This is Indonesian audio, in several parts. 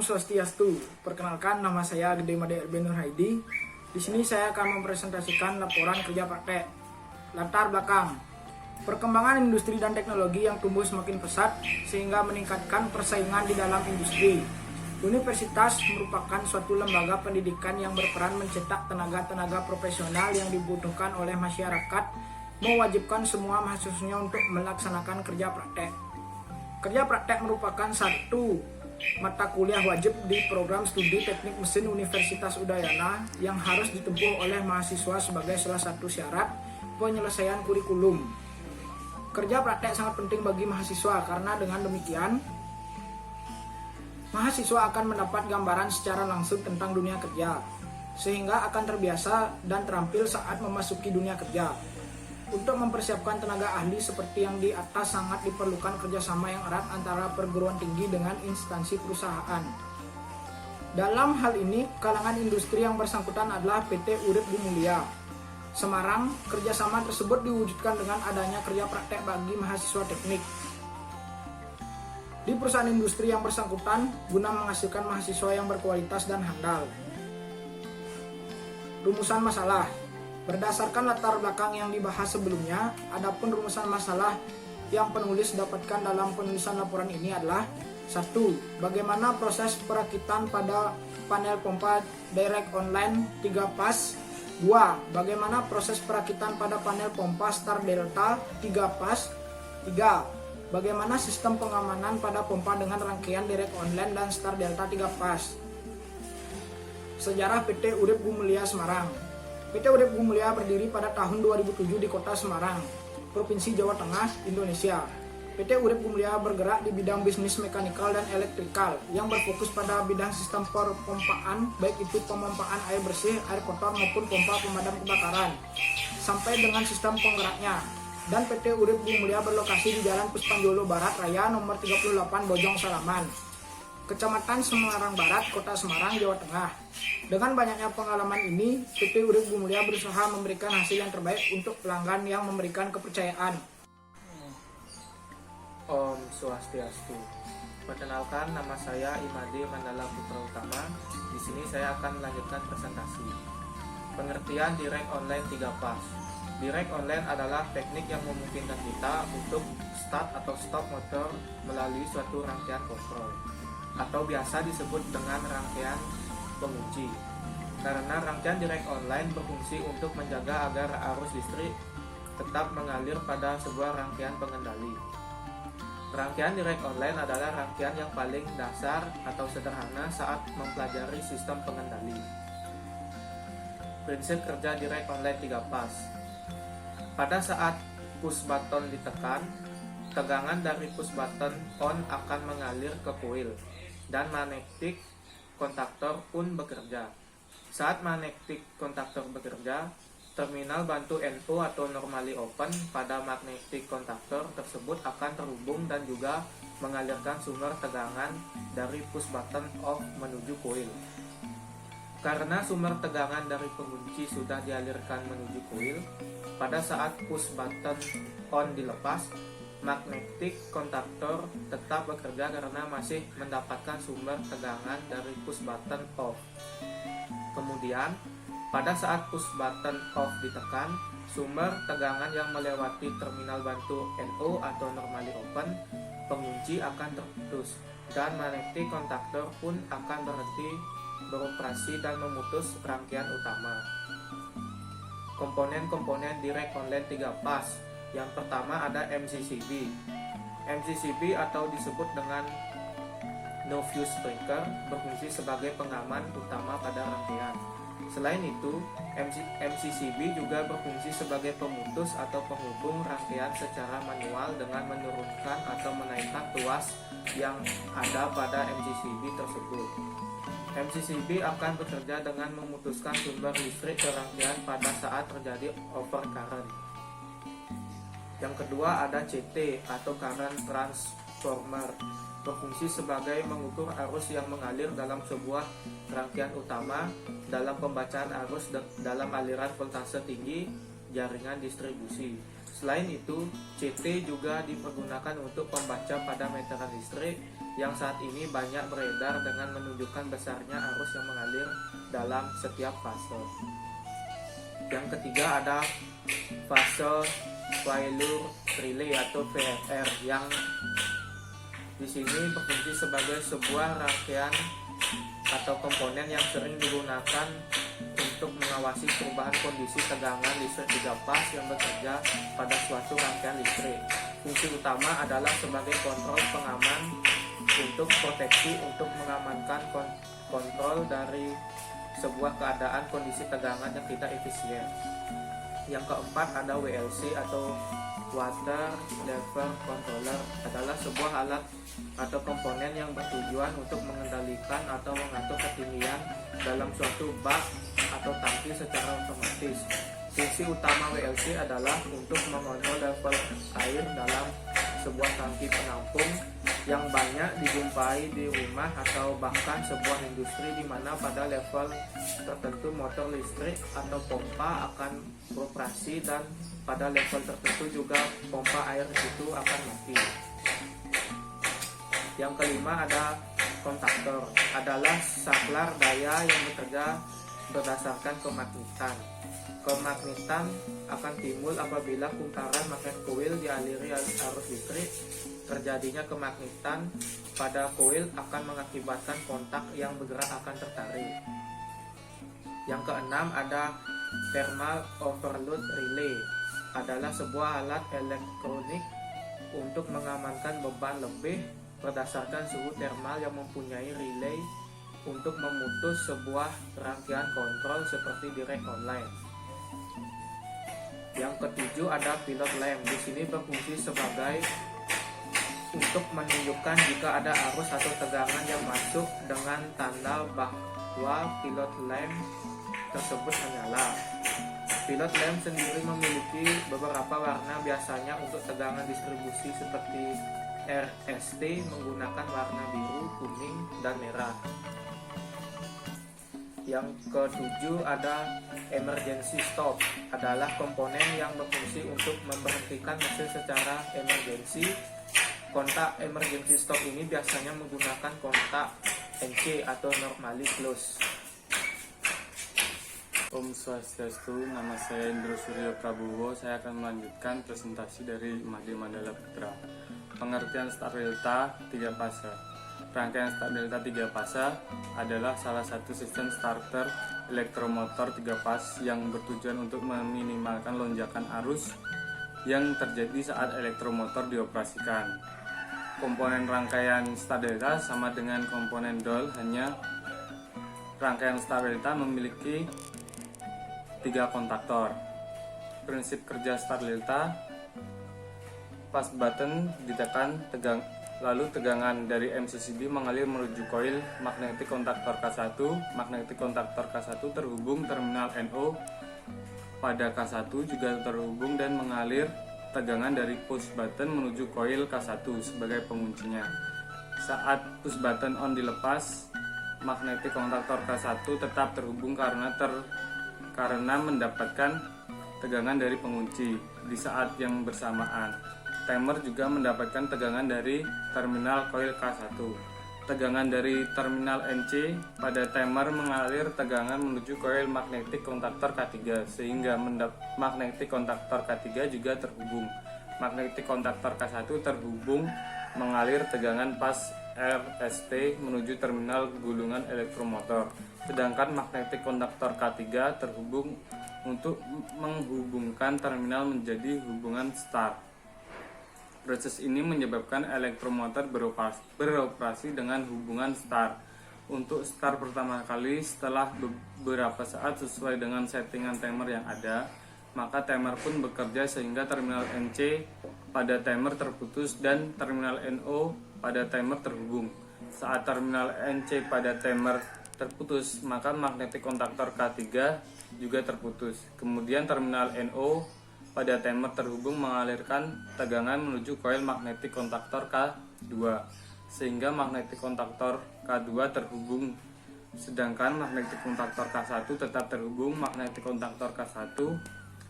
Swastiastu. Perkenalkan, nama saya Gede Made RB Nur Haidi. Di sini saya akan mempresentasikan laporan kerja praktek. Latar belakang. Perkembangan industri dan teknologi yang tumbuh semakin pesat sehingga meningkatkan persaingan di dalam industri. Universitas merupakan suatu lembaga pendidikan yang berperan mencetak tenaga-tenaga profesional yang dibutuhkan oleh masyarakat, mewajibkan semua mahasiswanya untuk melaksanakan kerja praktek. Kerja praktek merupakan satu mata kuliah wajib di program studi teknik mesin Universitas Udayana yang harus ditempuh oleh mahasiswa sebagai salah satu syarat penyelesaian kurikulum. Kerja praktek sangat penting bagi mahasiswa karena dengan demikian mahasiswa akan mendapat gambaran secara langsung tentang dunia kerja sehingga akan terbiasa dan terampil saat memasuki dunia kerja. Untuk mempersiapkan tenaga ahli seperti yang di atas sangat diperlukan kerjasama yang erat antara perguruan tinggi dengan instansi perusahaan. Dalam hal ini, kalangan industri yang bersangkutan adalah PT Urip Bumulia Semarang. Kerjasama tersebut diwujudkan dengan adanya kerja praktek bagi mahasiswa teknik di perusahaan industri yang bersangkutan guna menghasilkan mahasiswa yang berkualitas dan handal. Rumusan masalah. Berdasarkan latar belakang yang dibahas sebelumnya, adapun rumusan masalah yang penulis dapatkan dalam penulisan laporan ini adalah 1. Bagaimana proses perakitan pada panel pompa direct online 3 pas. 2. Bagaimana proses perakitan pada panel pompa Star Delta 3 pas. 3. Bagaimana sistem pengamanan pada pompa dengan rangkaian direct online dan Star Delta 3 pas. Sejarah PT Urip Bumulia Semarang. PT Urip Bumulia berdiri pada tahun 2007 di kota Semarang, Provinsi Jawa Tengah, Indonesia. PT Urip Bumulia bergerak di bidang bisnis mekanikal dan elektrikal yang berfokus pada bidang sistem perpompaan, baik itu pemompaan air bersih, air kotor maupun pompa pemadam kebakaran, sampai dengan sistem penggeraknya. Dan PT Urip Bumulia berlokasi di Jalan Puspanjolo Barat Raya nomor 38 Bojong Salaman, Kecamatan Semarang Barat, Kota Semarang, Jawa Tengah. Dengan banyaknya pengalaman ini, PT Urip Bumulia berusaha memberikan hasil yang terbaik untuk pelanggan yang memberikan kepercayaan. Om Swastiastu. Perkenalkan, nama saya Imade Mandala Putra Utama. Di sini saya akan melanjutkan presentasi. Pengertian direct online 3 pas. Direct online adalah teknik yang memungkinkan kita untuk start atau stop motor melalui suatu rangkaian kontrol, atau biasa disebut dengan rangkaian pengunci. Karena rangkaian direct online berfungsi untuk menjaga agar arus listrik tetap mengalir pada sebuah rangkaian pengendali. Rangkaian direct online adalah rangkaian yang paling dasar atau sederhana saat mempelajari sistem pengendali. Prinsip kerja direct online 3 pas. Pada saat push button ditekan, tegangan dari push button on akan mengalir ke coil dan magnetic kontaktor pun bekerja. Saat magnetic kontaktor bekerja, terminal bantu NO atau normally open pada magnetic kontaktor tersebut akan terhubung dan juga mengalirkan sumber tegangan dari push button off menuju coil. Karena sumber tegangan dari pengunci sudah dialirkan menuju coil, pada saat push button on dilepas, magnetic kontaktor tetap bekerja karena masih mendapatkan sumber tegangan dari push button off. Kemudian, pada saat push button off ditekan, sumber tegangan yang melewati terminal bantu NO atau normally open pengunci akan terputus dan magnetic kontaktor pun akan berhenti beroperasi dan memutus rangkaian utama. Komponen-komponen direct online 3 pas. Yang pertama ada MCCB. MCCB atau disebut dengan no fuse breaker berfungsi sebagai pengaman utama pada rangkaian. Selain itu, MCCB juga berfungsi sebagai pemutus atau penghubung rangkaian secara manual dengan menurunkan atau menaikkan tuas yang ada pada MCCB tersebut. MCCB akan bekerja dengan memutuskan sumber listrik ke rangkaian pada saat terjadi overcurrent. Yang kedua ada CT atau current transformer, berfungsi sebagai mengukur arus yang mengalir dalam sebuah rangkaian utama dalam pembacaan arus dalam aliran voltase tinggi jaringan distribusi. Selain itu, CT juga dipergunakan untuk pembaca pada meteran listrik yang saat ini banyak beredar dengan menunjukkan besarnya arus yang mengalir dalam setiap fase. Yang ketiga ada fase failure relay atau VFR yang di sini berfungsi sebagai sebuah rangkaian atau komponen yang sering digunakan untuk mengawasi perubahan kondisi tegangan listrik 3 fase yang bekerja pada suatu rangkaian listrik. Fungsi utama adalah sebagai kontrol pengaman untuk proteksi untuk mengamankan kontrol dari sebuah keadaan kondisi tegangan yang tidak efisien. Yang keempat ada WLC atau Water Level Controller, adalah sebuah alat atau komponen yang bertujuan untuk mengendalikan atau mengatur ketinggian dalam suatu bak atau tangki secara otomatis. Fungsi utama WLC adalah untuk mengontrol level air dalam sebuah tangki penampung yang banyak dijumpai di rumah atau bahkan sebuah industri di mana pada level tertentu motor listrik atau pompa akan beroperasi dan pada level tertentu juga pompa air itu akan mati. Yang kelima ada kontaktor, adalah saklar daya yang bekerja berdasarkan kemagnetan. Kemagnetan akan timbul apabila kumparan magnet koil dialiri arus listrik. Terjadinya kemagnetan pada koil akan mengakibatkan kontak yang bergerak akan tertarik. Yang keenam ada thermal overload relay, adalah sebuah alat elektronik untuk mengamankan beban lebih berdasarkan suhu thermal yang mempunyai relay untuk memutus sebuah rangkaian kontrol seperti di rack online. Yang ketujuh ada pilot lamp. Di sini berfungsi sebagai untuk menunjukkan jika ada arus atau tegangan yang masuk dengan tanda bahwa pilot lamp tersebut menyala. Pilot lamp sendiri memiliki beberapa warna, biasanya untuk tegangan distribusi seperti RST menggunakan warna biru, kuning, dan merah. Yang ketujuh ada emergency stop, adalah komponen yang berfungsi untuk memberhentikan mesin secara emergensi. Kontak emergency stop ini biasanya menggunakan kontak NC atau normally close. Om Swastiastu, nama saya Indro Suryo Prabowo. Saya akan melanjutkan presentasi dari Mahdi Mandala Putra. Pengertian start delta 3 fase. Rangkaian start delta 3 fase adalah salah satu sistem starter elektromotor 3 fase yang bertujuan untuk meminimalkan lonjakan arus yang terjadi saat elektromotor dioperasikan. Komponen rangkaian start delta sama dengan komponen DOL, hanya rangkaian start delta memiliki 3 kontaktor. Prinsip kerja start delta: pas button ditekan, lalu tegangan dari MCCB mengalir menuju koil magnetik kontaktor K1. Magnetik kontaktor K1 terhubung terminal NO pada K1 juga terhubung dan mengalir tegangan dari push button menuju koil K1 sebagai penguncinya. Saat push button on dilepas, magnetik kontaktor K1 tetap terhubung karena mendapatkan tegangan dari pengunci. Di saat yang bersamaan, timer juga mendapatkan tegangan dari terminal koil K1. Tegangan dari terminal NC pada timer mengalir tegangan menuju koil magnetik kontaktor K3 sehingga magnetik kontaktor K3 juga terhubung. Magnetik kontaktor K1 terhubung mengalir tegangan pas RST menuju terminal gulungan elektromotor. Sedangkan magnetik kontaktor K3 terhubung untuk menghubungkan terminal menjadi hubungan start. Proses ini menyebabkan elektromotor beroperasi dengan hubungan start. Untuk start pertama kali setelah beberapa saat sesuai dengan settingan timer yang ada, maka timer pun bekerja sehingga terminal NC pada timer terputus dan terminal NO pada timer terhubung. Saat terminal NC pada timer terputus, maka magnetik kontaktor K3 juga terputus. Kemudian terminal NO pada timer terhubung mengalirkan tegangan menuju koil magnetik kontaktor K2 sehingga magnetik kontaktor K2 terhubung, sedangkan magnetik kontaktor K1 tetap terhubung. Magnetik kontaktor K1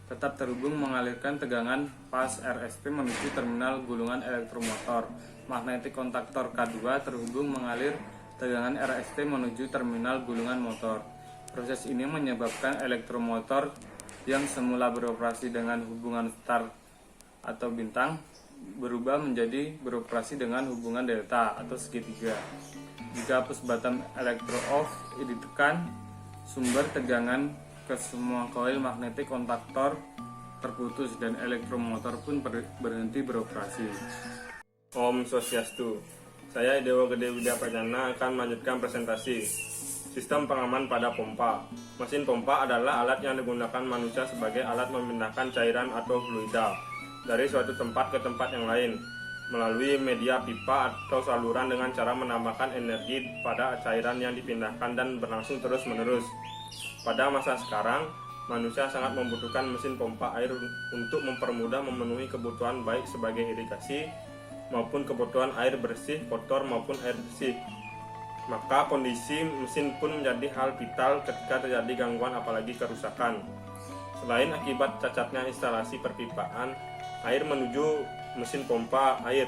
tetap terhubung mengalirkan tegangan pas RST menuju terminal gulungan elektromotor. Magnetic kontaktor K2 terhubung mengalir tegangan RST menuju terminal gulungan motor. Proses ini menyebabkan elektromotor yang semula beroperasi dengan hubungan star atau bintang berubah menjadi beroperasi dengan hubungan delta atau segitiga. Jika push button elektro off ditekan, sumber tegangan ke semua koil magnetik kontaktor terputus dan elektromotor pun berhenti beroperasi. Om Swastiastu. Saya Dewa Gede Widya Pradana akan melanjutkan presentasi sistem pengaman pada pompa. Mesin pompa adalah alat yang digunakan manusia sebagai alat memindahkan cairan atau fluida dari suatu tempat ke tempat yang lain melalui media pipa atau saluran dengan cara menambahkan energi pada cairan yang dipindahkan dan berlangsung terus-menerus. Pada masa sekarang, manusia sangat membutuhkan mesin pompa air untuk mempermudah memenuhi kebutuhan baik sebagai irigasi maupun kebutuhan air bersih, kotor maupun air bersih. Maka kondisi mesin pun menjadi hal vital ketika terjadi gangguan apalagi kerusakan. Selain akibat cacatnya instalasi perpipaan air menuju mesin pompa air,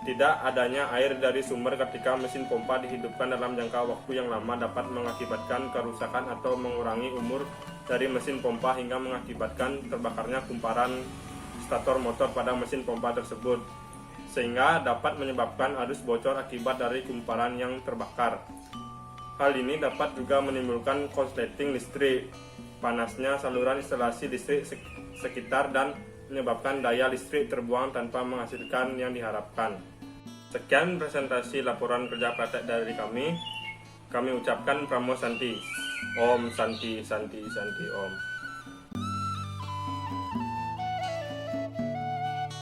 tidak adanya air dari sumber ketika mesin pompa dihidupkan dalam jangka waktu yang lama dapat mengakibatkan kerusakan atau mengurangi umur dari mesin pompa hingga mengakibatkan terbakarnya kumparan stator motor pada mesin pompa tersebut, sehingga dapat menyebabkan arus bocor akibat dari kumparan yang terbakar. Hal ini dapat juga menimbulkan konsleting listrik, panasnya saluran instalasi listrik sekitar dan menyebabkan daya listrik terbuang tanpa menghasilkan yang diharapkan. Sekian presentasi laporan kerja praktek dari kami. Kami ucapkan Pramo Santi. Om Santi Santi Santi Om.